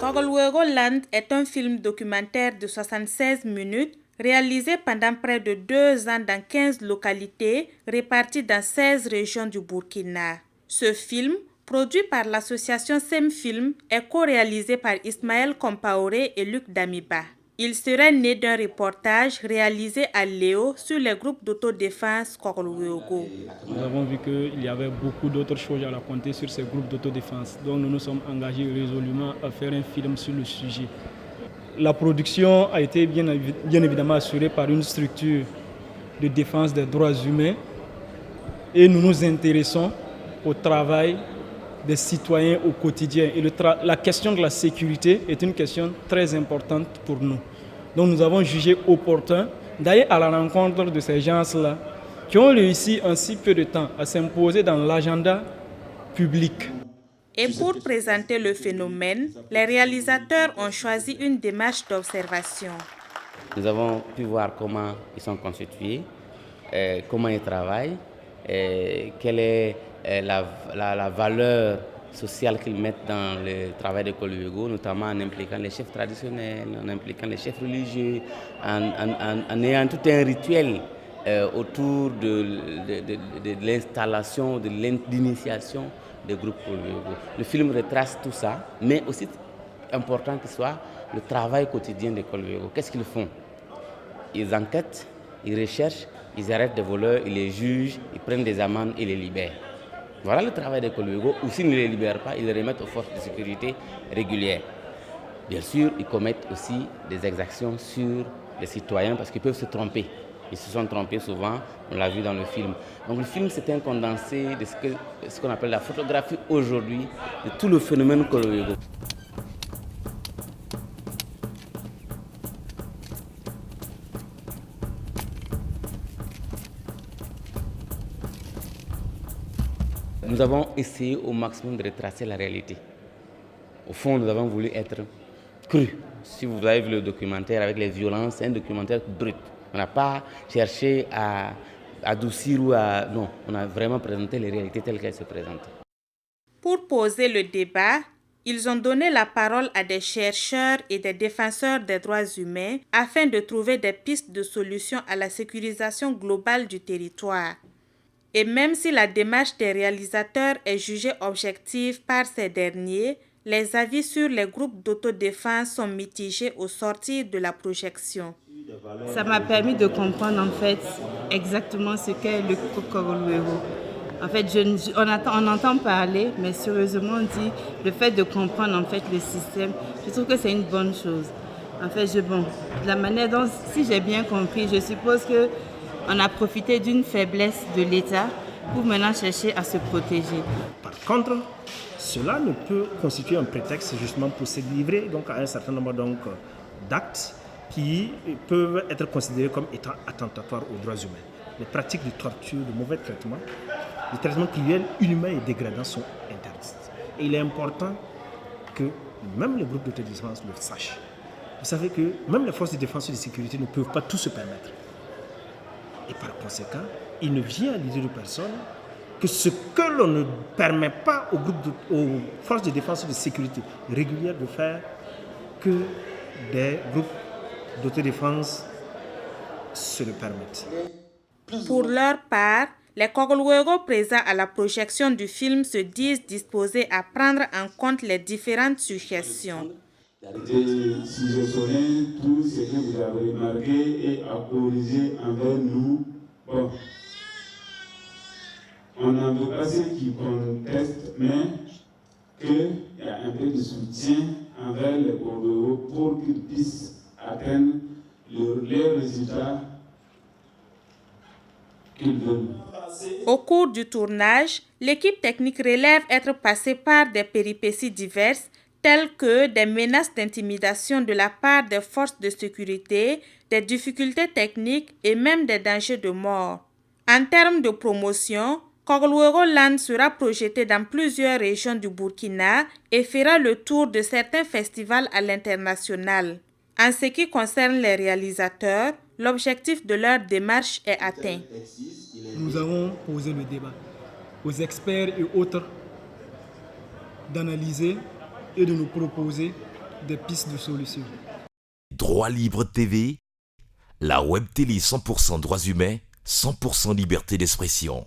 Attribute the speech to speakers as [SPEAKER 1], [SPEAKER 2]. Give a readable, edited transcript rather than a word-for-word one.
[SPEAKER 1] Kogolwego Land est un film documentaire de 76 minutes réalisé pendant près de 2 ans dans 15 localités réparties dans 16 régions du Burkina. Ce film, produit par l'association Semfilm, est co-réalisé par Ismaël Compaoré et Luc Damiba. Il serait né d'un reportage réalisé à Léo sur les groupes d'autodéfense Kogolwego.
[SPEAKER 2] Nous avons vu qu'il y avait beaucoup d'autres choses à raconter sur ces groupes d'autodéfense. Donc nous nous sommes engagés résolument à faire un film sur le sujet. La production a été bien évidemment assurée par une structure de défense des droits humains et nous nous intéressons au travail des citoyens au quotidien. Et la question de la sécurité est une question très importante pour nous. Donc nous avons jugé opportun d'aller à la rencontre de ces gens-là qui ont réussi en si peu de temps à s'imposer dans l'agenda public.
[SPEAKER 1] Et pour présenter le phénomène, les réalisateurs ont choisi une démarche d'observation.
[SPEAKER 3] Nous avons pu voir comment ils sont constitués, comment ils travaillent, quelle est la valeur sociale qu'ils mettent dans le travail de Kogolwego, notamment en impliquant les chefs traditionnels, en impliquant les chefs religieux, en ayant tout un rituel autour de l'installation, de l'initiation des groupes Kogolwego. Le film retrace tout ça, mais aussi important que soit le travail quotidien des Kogolwego. Qu'est-ce qu'ils font? Ils enquêtent, ils recherchent, ils arrêtent des voleurs, ils les jugent, ils prennent des amendes et les libèrent. Voilà le travail des Kogolwego. Ou s'ils ne les libèrent pas, ils les remettent aux forces de sécurité régulières. Bien sûr, ils commettent aussi des exactions sur les citoyens parce qu'ils peuvent se tromper. Ils se sont trompés souvent, on l'a vu dans le film. Donc le film, c'est un condensé de ce qu'on appelle la photographie aujourd'hui de tout le phénomène Kogolwego. Nous avons essayé au maximum de retracer la réalité. Au fond, nous avons voulu être crus. Si vous avez vu le documentaire avec les violences, c'est un documentaire brut. On n'a pas cherché à adoucir ou à... Non, on a vraiment présenté les réalités telles qu'elles se présentent.
[SPEAKER 1] Pour poser le débat, ils ont donné la parole à des chercheurs et des défenseurs des droits humains afin de trouver des pistes de solutions à la sécurisation globale du territoire. Et même si la démarche des réalisateurs est jugée objective par ces derniers, les avis sur les groupes d'autodéfense sont mitigés au sortir de la projection.
[SPEAKER 4] Ça m'a permis de comprendre en fait exactement ce qu'est le Kogolwego. En fait, on entend parler, mais sérieusement on dit le fait de comprendre en fait le système, je trouve que c'est une bonne chose. En fait, de la manière dont, si j'ai bien compris, je suppose que on a profité d'une faiblesse de l'État pour maintenant chercher à se protéger.
[SPEAKER 5] Par contre, cela ne peut constituer un prétexte justement pour se livrer donc, à un certain nombre d'actes qui peuvent être considérés comme étant attentatoires aux droits humains. Les pratiques de torture, de mauvais traitements, de traitements cruels, inhumains et dégradants sont interdites. Et il est important que même les groupes d'autodéfense le sachent. Vous savez que même les forces de défense et de sécurité ne peuvent pas tout se permettre. Et par conséquent, il ne vient à l'idée de personne que ce que l'on ne permet pas aux forces de défense et de sécurité régulières de faire, que des groupes d'autodéfense se le permettent.
[SPEAKER 1] Pour leur part, les Kogolwego présents à la projection du film se disent disposés à prendre en compte les différentes suggestions.
[SPEAKER 6] Si je saurais tout ce que vous avez remarqué et à corriger envers nous, bon, on n'en veut pas ceux qui contestent, mais qu'il y a un peu de soutien envers les Kogolwego pour qu'ils puissent atteindre les résultats qu'ils veulent.
[SPEAKER 1] Au cours du tournage, l'équipe technique relève être passée par des péripéties diverses, telles que des menaces d'intimidation de la part des forces de sécurité, des difficultés techniques et même des dangers de mort. En termes de promotion, Kogolwego Land sera projeté dans plusieurs régions du Burkina et fera le tour de certains festivals à l'international. En ce qui concerne les réalisateurs, l'objectif de leur démarche est atteint.
[SPEAKER 2] Nous avons posé le débat aux experts et autres d'analyser et de nous proposer des pistes de solutions.
[SPEAKER 7] Droit Libre TV, la web télé 100% droits humains, 100% liberté d'expression.